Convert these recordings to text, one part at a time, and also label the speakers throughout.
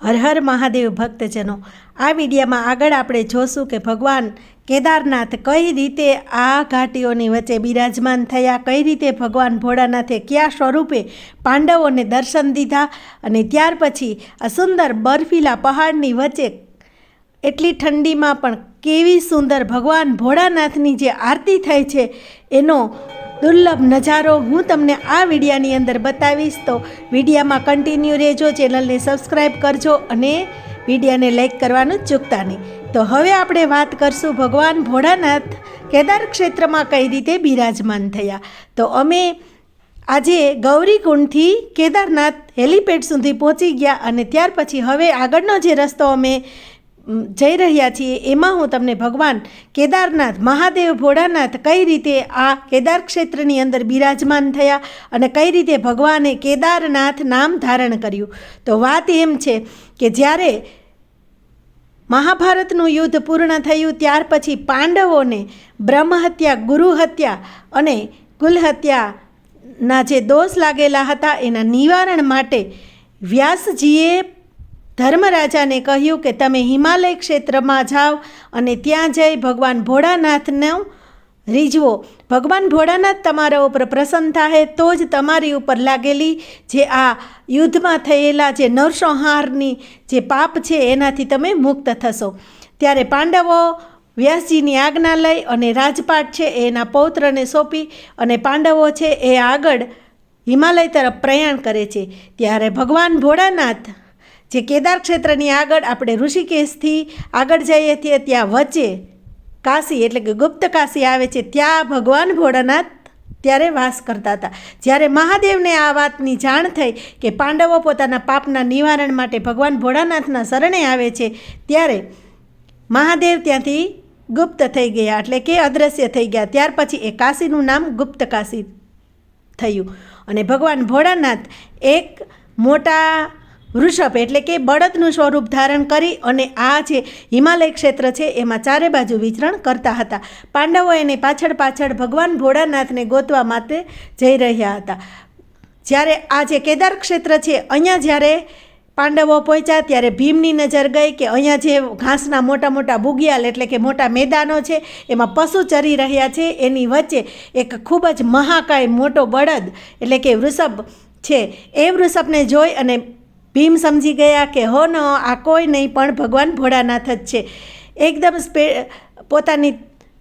Speaker 1: હર હર મહાદેવ ભક્તજનો, આ વિડીયોમાં આગળ આપણે જોશું કે ભગવાન કેદારનાથ કઈ રીતે આ ઘાટીઓની વચ્ચે બિરાજમાન થયા, કઈ રીતે ભગવાન ભોળાનાથે કયા સ્વરૂપે પાંડવોને દર્શન દીધા અને ત્યાર પછી આ સુંદર બર્ફીલા પહાડની વચ્ચે એટલી ઠંડીમાં પણ કેવી સુંદર ભગવાન ભોળાનાથની જે આરતી થાય છે એનો દુર્લભ નજારો હું તમને આ વિડીયાની અંદર બતાવીશ। તો વિડીયામાં કન્ટિન્યુ રહેજો, ચેનલને સબસ્ક્રાઈબ કરજો અને વિડીયાને લાઈક કરવાનું ચૂકતા નહીં। તો હવે આપણે વાત કરશું ભગવાન ભોળાનાથ કેદાર ક્ષેત્રમાં કઈ રીતે બિરાજમાન થયા। તો અમે આજે ગૌરીકુંડથી કેદારનાથ હેલીપેડ સુધી પહોંચી ગયા અને ત્યાર પછી હવે આગળનો જે રસ્તો અમે જઈ રહ્યા છીએ એમાં હું તમને ભગવાન કેદારનાથ મહાદેવ ભોળાનાથ કઈ રીતે આ કેદાર ક્ષેત્રની અંદર બિરાજમાન થયા અને કઈ રીતે ભગવાને કેદારનાથ નામ ધારણ કર્યું। તો વાત એમ છે કે જ્યારે મહાભારતનું યુદ્ધ પૂર્ણ થયું ત્યાર પછી પાંડવોને બ્રહ્મહત્યા, ગુરુહત્યા અને કુલહત્યાના જે દોષ લાગેલા હતા એના નિવારણ માટે વ્યાસજીએ ધર્મરાજાને કહ્યું કે તમે હિમાલય ક્ષેત્રમાં જાઓ અને ત્યાં જઈ ભગવાન ભોળાનાથને રીઝવો। ભગવાન ભોળાનાથ તમારા ઉપર પ્રસન્ન થાય તો જ તમારી ઉપર લાગેલી જે આ યુદ્ધમાં થયેલા જે નરસંહારની જે પાપ છે એનાથી તમે મુક્ત થશો। ત્યારે પાંડવો વ્યાસજીની આજ્ઞા લઈ અને રાજપાટ છે એના પૌત્રને સોંપી અને પાંડવો છે એ આગળ હિમાલય તરફ પ્રયાણ કરે છે। ત્યારે ભગવાન ભોળાનાથ જે કેદાર ક્ષેત્રની આગળ આપણે ઋષિકેશથી આગળ જઈએ છીએ ત્યાં વચ્ચે કાશી એટલે કે ગુપ્ત કાશી આવે છે, ત્યાં ભગવાન ભોળાનાથ ત્યારે વાસ કરતા હતા। જ્યારે મહાદેવને આ વાતની જાણ થઈ કે પાંડવો પોતાના પાપના નિવારણ માટે ભગવાન ભોળાનાથના શરણે આવે છે ત્યારે મહાદેવ ત્યાંથી ગુપ્ત થઈ ગયા એટલે કે અદૃશ્ય થઈ ગયા। ત્યાર પછી એ કાશીનું નામ ગુપ્ત કાશી થયું અને ભગવાન ભોળાનાથ એક મોટા વૃષભ એટલે કે બળદનું સ્વરૂપ ધારણ કરી અને આ જે હિમાલય ક્ષેત્ર છે એમાં ચારે બાજુ વિચરણ કરતા હતા। પાંડવો એને પાછળ પાછળ ભગવાન ભોળાનાથને ગોતવા માટે જઈ રહ્યા હતા। જ્યારે આ જે કેદાર ક્ષેત્ર છે અહીંયા જ્યારે પાંડવો પહોંચ્યા ત્યારે ભીમની નજર ગઈ કે અહીંયા જે ઘાસના મોટા મોટા બુગિયાલ એટલે કે મોટા મેદાનો છે એમાં પશુ ચરી રહ્યા છે, એની વચ્ચે એક ખૂબ જ મહાકાય મોટો બળદ એટલે કે વૃષભ છે, એ વૃષભને જોઈ અને ભીમ સમજી ગયા કે હો ન આ કોઈ નહીં પણ ભગવાન ભોળાનાથ જ છે। એકદમ પોતાની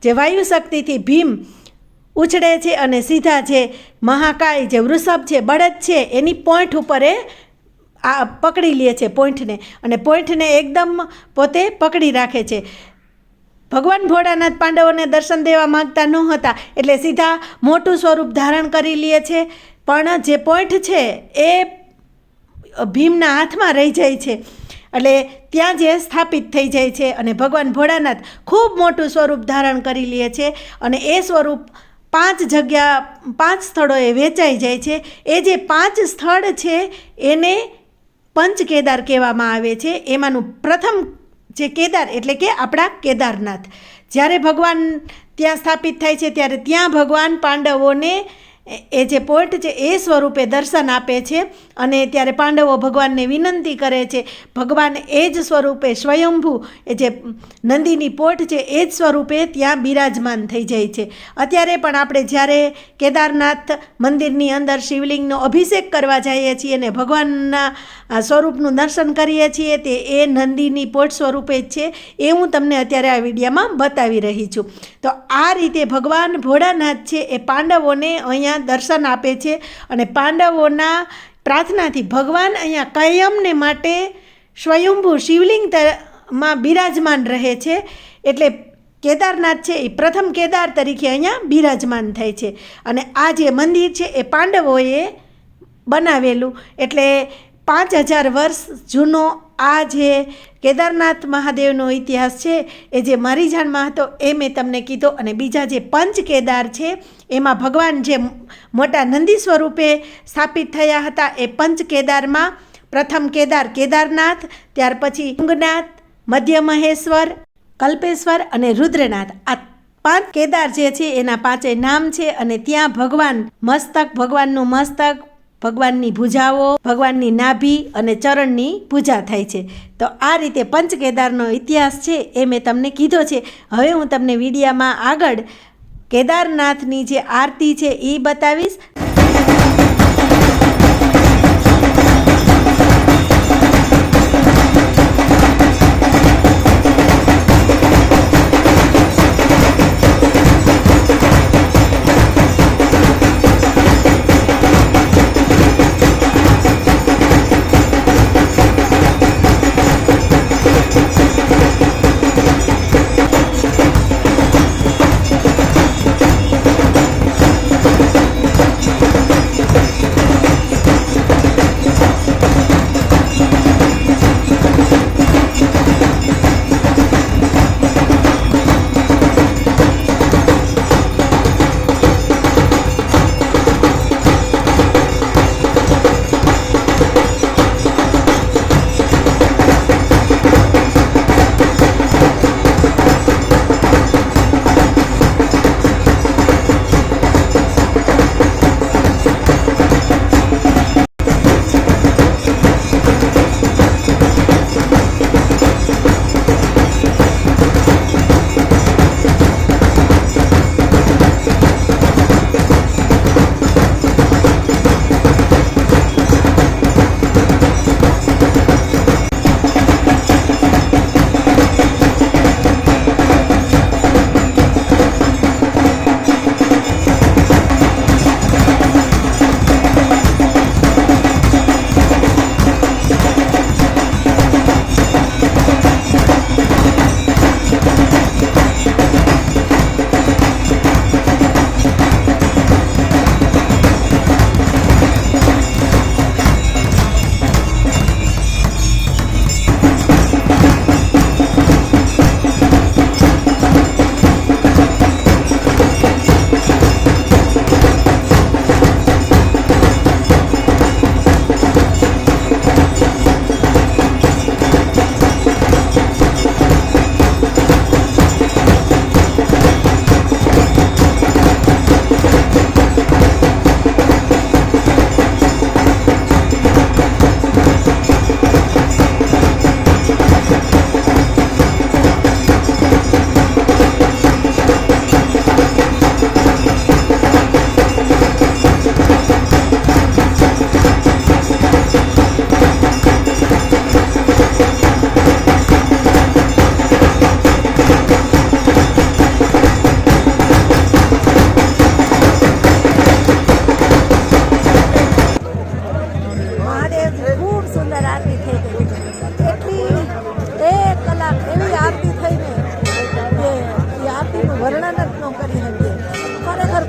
Speaker 1: જે વાયુ શક્તિથી ભીમ ઉછળે છે અને સીધા જે મહાકાય જે વૃષભ છે બળદ છે એની પોઈન્ટ ઉપર એ આ પકડી લે છે પોઈન્ટને અને પોઈન્ટને એકદમ પોતે પકડી રાખે છે। ભગવાન ભોળાનાથ પાંડવોને દર્શન દેવા માગતા ન હતા એટલે સીધા મોટું સ્વરૂપ ધારણ કરી લે છે, પણ જે પોઈન્ટ છે એ ભીમના હાથમાં રહી જાય છે એટલે ત્યાં જે સ્થાપિત થઈ જાય છે અને ભગવાન ભોળાનાથ ખૂબ મોટું સ્વરૂપ ધારણ કરી લે છે અને એ સ્વરૂપ 5 સ્થળોએ વેચાઈ જાય છે। એ જે 5 સ્થળ છે એને પંચ કેદાર કહેવામાં આવે છે। એમાંનું પ્રથમ જે કેદાર એટલે કે આપણા કેદારનાથ, જ્યારે ભગવાન ત્યાં સ્થાપિત થાય છે ત્યારે ત્યાં ભગવાન પાંડવોને એ જે પોઈન્ટ છે એ સ્વરૂપે દર્શન આપે છે અને ત્યારે પાંડવો ભગવાનને વિનંતી કરે છે, ભગવાન એ જ સ્વરૂપે સ્વયંભૂ એ જે નંદીની પોટ છે એ જ સ્વરૂપે ત્યાં બિરાજમાન થઈ જાય છે। અત્યારે પણ આપણે જ્યારે કેદારનાથ મંદિરની અંદર શિવલિંગનો અભિષેક કરવા જઈએ છીએ અને ભગવાનના સ્વરૂપનું દર્શન કરીએ છીએ તે એ નંદીની પોટ સ્વરૂપે જ છે, એ હું તમને અત્યારે આ વિડીયોમાં બતાવી રહી છું। તો આ રીતે ભગવાન ભોળાનાથ છે એ પાંડવોને અહીંયા દર્શન આપે છે અને પાંડવોના પ્રાર્થનાથી ભગવાન અહીંયા કાયમને માટે સ્વયંભૂ શિવલિંગમાં બિરાજમાન રહે છે। એટલે કેદારનાથ છે એ પ્રથમ કેદાર તરીકે અહીંયા બિરાજમાન થાય છે અને આ જે મંદિર છે એ પાંડવોએ બનાવેલું એટલે 5000 વર્ષ જૂનો આ જે કેદારનાથ મહાદેવનો ઇતિહાસ છે એ જે મારી જાણમાં હતો એ મેં તમને કીધો। અને બીજા જે પંચ કેદાર છે એમાં ભગવાન જે મોટા નંદી સ્વરૂપે સ્થાપિત થયા હતા એ પંચ કેદારમાં પ્રથમ કેદાર કેદારનાથ, ત્યાર પછી તુંગનાથ, મધ્ય મહેશ્વર, કલ્પેશ્વર અને રુદ્રનાથ, આ 5 કેદાર જે છે એના 5 નામ છે અને ત્યાં ભગવાનનું મસ્તક, ભગવાનની ભુજાઓ, ભગવાનની નાભી અને ચરણની પૂજા થાય છે. તો આ રીતે પંચ કેદારનો ઇતિહાસ છે એ મેં તમને કીધો છે. હવે હું તમને વિડીયામાં આગળ કેદારનાથની જે આરતી છે એ બતાવીશ.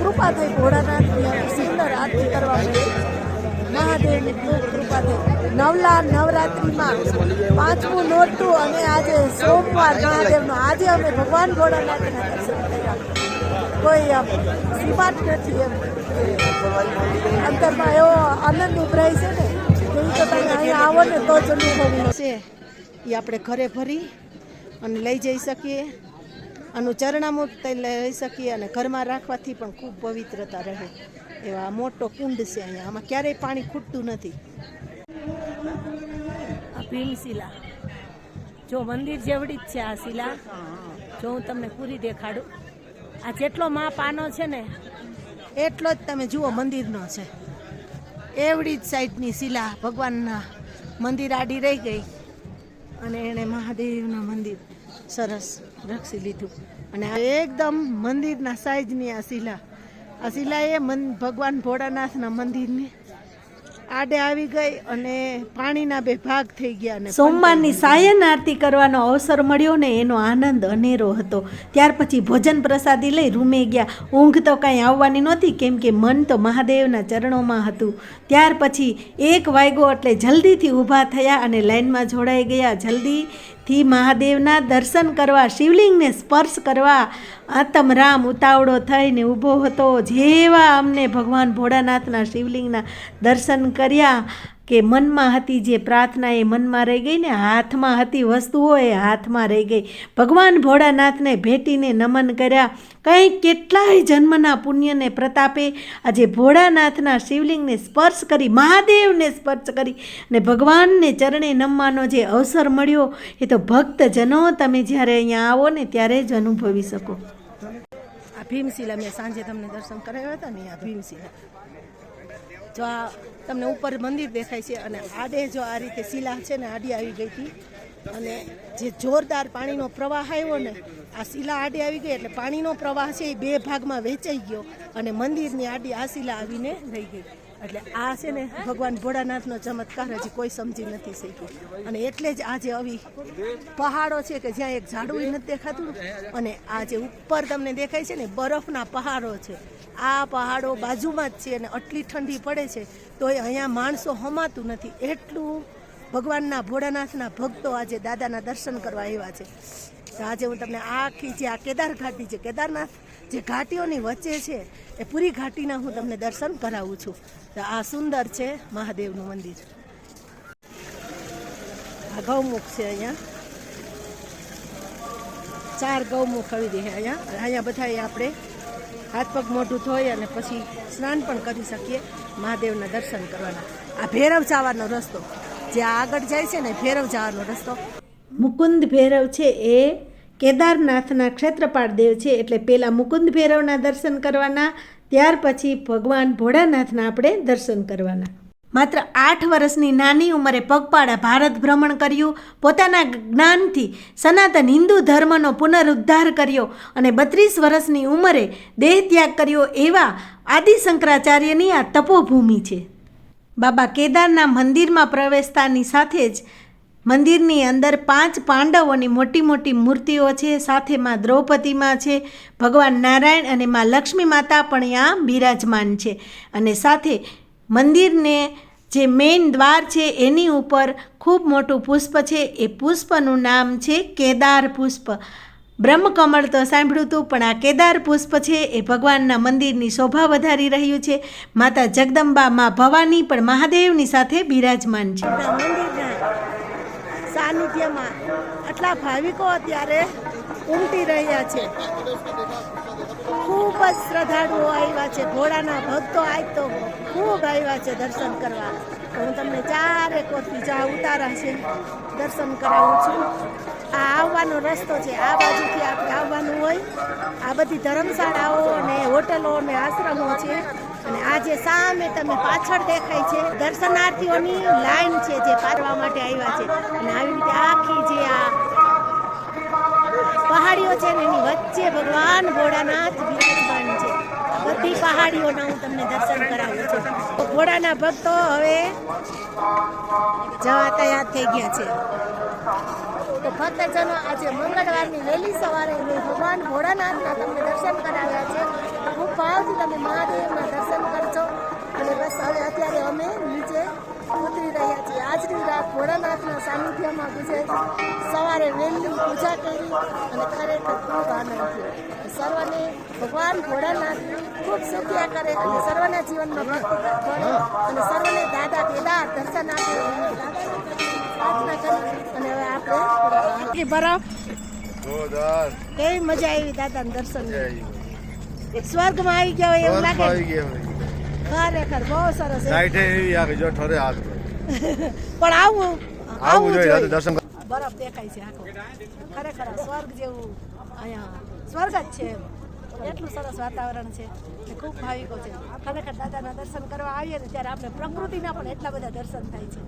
Speaker 1: કૃપા થઈ ભોળાનાથની સુંદર આરતી કરવા મળી. મહાદેવની ખૂબ કૃપા થઈ. નવરાત્રિમાં 5મું નોરતું અને આજે સોમવાર મહાદેવનો. આજે અમે ભગવાન ભોળાનાથના દર્શન કર્યા. કોઈ સીમા જ નથી એમ અંતરમાં એવો આનંદ ઉભરાય છે ને કે તો તમે અહીંયા આવો ને તો જ અનુભવ છે. એ આપણે ઘરે ભરી અને લઈ જઈ શકીએ. આનું ચરણામૃત લઈ શકીએ અને ઘરમાં રાખવાથી પણ ખૂબ પવિત્રતા રહે એવા મોટો કુંડ છે અહીંયા. આમાં ક્યારેય પાણી ખૂટતું નથી. આ ભીમશિલા જો મંદિર જેવડી જ છે આ શિલા. જો હું તમને પૂરી દેખાડું. આ જેટલો માપ આનો છે ને એટલો જ તમે જુઓ મંદિરનો છે. એવડી જ સાઈડની શિલા ભગવાનના મંદિર આડી રહી ગઈ અને એણે મહાદેવના મંદિર સરસ રક્ષી લીધું. અને એકદમ મંદિરના સાઈઝની આ શિલા. આ શિલાએ ભગવાન ભોળાનાથના મંદિરની આડે આવી ગઈ અને પાણીના બે ભાગ થઈ ગયા. સોમવારની સાયન આરતી કરવાનો અવસર મળ્યો ને એનો આનંદ અનેરો હતો. ત્યાર પછી ભોજન પ્રસાદી લઈ રૂમે ગયા. ઊંઘ તો કાંઈ આવવાની નહોતી કેમ કે મન તો મહાદેવના ચરણોમાં હતું. ત્યાર પછી 1 વાગ્યો એટલે જલ્દીથી ઊભા થયા અને લાઈનમાં જોડાઈ ગયા. જલ્દીથી મહાદેવના દર્શન કરવા, શિવલિંગને સ્પર્શ કરવા આતમરામ ઉતાવળો થઈને ઊભો હતો. જેવા અમને ભગવાન ભોળાનાથના શિવલિંગના દર્શન કર્યા કે મનમાં હતી જે પ્રાર્થના એ મનમાં રહી ગઈ ને હાથમાં હતી વસ્તુઓ એ હાથમાં રહી ગઈ. ભગવાન ભોળાનાથને ભેટીને નમન કર્યા. કંઈ કેટલાય જન્મના પુણ્યને પ્રતાપે આજે ભોળાનાથના શિવલિંગને સ્પર્શ કરી, મહાદેવને સ્પર્શ કરી અને ભગવાનને ચરણે નમવાનો જે અવસર મળ્યો એ તો ભક્તજનો તમે જ્યારે અહીંયા આવો ને ત્યારે જ અનુભવી શકો.
Speaker 2: આ ભીમશિલા મેં સાંજે તમને દર્શન કરાવ્યા હતા ને, આ ભીમશિલા જો આ તમને ઉપર મંદિર દેખાય છે અને આડે જો આ રીતે શિલા છે ને આડી આવી ગઈ હતી અને જે જોરદાર પાણીનો પ્રવાહ આવ્યો ને આ શિલા આડી આવી ગઈ એટલે પાણીનો પ્રવાહ છે એ બે ભાગમાં વેચાઈ ગયો અને મંદિરની આડી આ શિલા આવીને રહી ગઈ. એટલે આ છે ને ભગવાન ભોળાનાથનો ચમત્કાર હજી કોઈ સમજી નથી શક્યું અને એટલે જ આ જે આવી પહાડો છે કે જ્યાં એક ઝાડવું નથી દેખાતું અને આ જે ઉપર તમને દેખાય છે ને બરફના પહાડો છે, આ પહાડો બાજુમાં જ છે અને આટલી ઠંડી પડે છે તોય અહીંયા માણસો હમાતું નથી. એટલું ભગવાનના ભોળાનાથના ભક્તો આજે દાદાના દર્શન કરવા આવ્યા છે. તો આજે હું તમને આખી જે આ કેદાર ઘાટી છે, કેદારનાથ જે ઘાટીઓની વચ્ચે છે એ પૂરી ઘાટીના હું તમને દર્શન કરાવું છું. તો આ સુંદર છે મહાદેવનું મંદિર. આ ગૌમુખ છે, અહીંયા 4 ગૌમુખ આવી રહ્યા. અહીંયા બધાએ આપણે હાથ પગ મોઢું ધોઈ અને પછી સ્નાન પણ કરી શકીએ, મહાદેવના દર્શન કરવાના. આ ભૈરવ જવાનો રસ્તો જે આગળ જાય છે ને ભૈરવ જવાનો રસ્તો.
Speaker 1: મુકુંદ ભૈરવ છે એ કેદારનાથના ક્ષેત્રપાળ દેવ છે એટલે પહેલાં મુકુંદ ભૈરવના દર્શન કરવાના, ત્યાર પછી ભગવાન ભોળાનાથના આપણે દર્શન કરવાના. માત્ર 8 વર્ષની નાની ઉંમરે પગપાળા ભારત ભ્રમણ કર્યું, પોતાના જ્ઞાનથી સનાતન હિન્દુ ધર્મનો પુનરુદ્ધાર કર્યો અને 32 વર્ષની ઉંમરે દેહ ત્યાગ કર્યો એવા આદિ શંકરાચાર્યની આ તપોભૂમિ છે. બાબા કેદારના મંદિરમાં પ્રવેશતાની સાથે જ મંદિરની અંદર 5 પાંડવોની મોટી મોટી મૂર્તિઓ છે, સાથે માં દ્રૌપદીમાં છે, ભગવાન નારાયણ અને માં લક્ષ્મી માતા પણ અહીંયા બિરાજમાન છે. અને સાથે મંદિરને જે મેઇન દ્વાર છે એની ઉપર ખૂબ મોટું પુષ્પ છે, એ પુષ્પનું નામ છે કેદાર પુષ્પ. બ્રહ્મકમળ તો સાંભળ્યું હતું પણ આ કેદાર પુષ્પ છે એ ભગવાનના મંદિરની શોભા વધારી રહ્યું છે. માતા જગદંબા માં ભવાની પણ મહાદેવની સાથે બિરાજમાન છે.
Speaker 2: મંદિરના સાનિધ્યમાં આટલા ભાવિકો અત્યારે ઉમટી રહ્યા છે. ખૂબ જ શ્રદ્ધાળુઓ આવ્યા છે, ભોળાના ભક્તો આજ તો ખૂબ આવ્યા છે દર્શન કરવા. હું તમને 4 કોરથી જા ઉતારા છે દર્શન કરાવું છું. આ આવવાનો રસ્તો છે, આ બાજુથી આપણે આવવાનું હોય. આ બધી ધર્મશાળાઓ અને હોટલો અને આશ્રમો છે અને આ જે સામે તમે પાછળ દેખાય છે દર્શનાર્થીઓની લાઈન છે જે પારવા માટે આવ્યા છે. અને આવી રીતે આખી જે આ પહાડીઓ છે ને એની વચ્ચે ભગવાન ભોળાનાથ બિરાજમાન છે. બધી પહાડીઓના હું તમને દર્શન કરાવું છું. તો ભોળાના ભક્તો હવે જવા તૈયાર થઈ ગયા છે. તો ભક્તજનો આજે મંગળવારની વહેલી સવારે ભગવાન ભોળાનાથના તમને દર્શન કરાવ્યા છે. ખૂબ ભાવથી તમે મહાદેવના દર્શન કરજો. અને બસ હવે અત્યારે અમે નીચે ઉતરી રહ્યા છીએ. આજની રાત ભોળાનાથના સાનિધ્યમાં ગુજરી, સવારે વહેલી પૂજા કરી અને ખરેખર ખૂબ આનંદ થયો. સર્વને ભગવાન ભોળાનાથ ખૂબ સુખ્યા કરે અને સર્વના જીવનમાં ભક્તિ ભળે અને સર્વને દાદા કેદાર દર્શન આપે પ્રાર્થના કરી. અને હવે આપણે બરફ કેવી મજા આવી દાદાના દર્શન. સ્વર્ગમાં આવી ગયા હોય એવું લાગે. ખરેખર બહુ સરસ. પણ આવું જોઈએ, બરફ દેખાય છે આખો. ખરેખર સ્વર્ગ જેવું અહીંયા સ્વર્ગ જ છે. એટલું સરસ વાતાવરણ છે, ખૂબ ભાવિકો છે. ખરેખર દાદાના દર્શન કરવા આવીએ ને ત્યારે આપણે પ્રકૃતિના પણ એટલા બધા દર્શન થાય છે.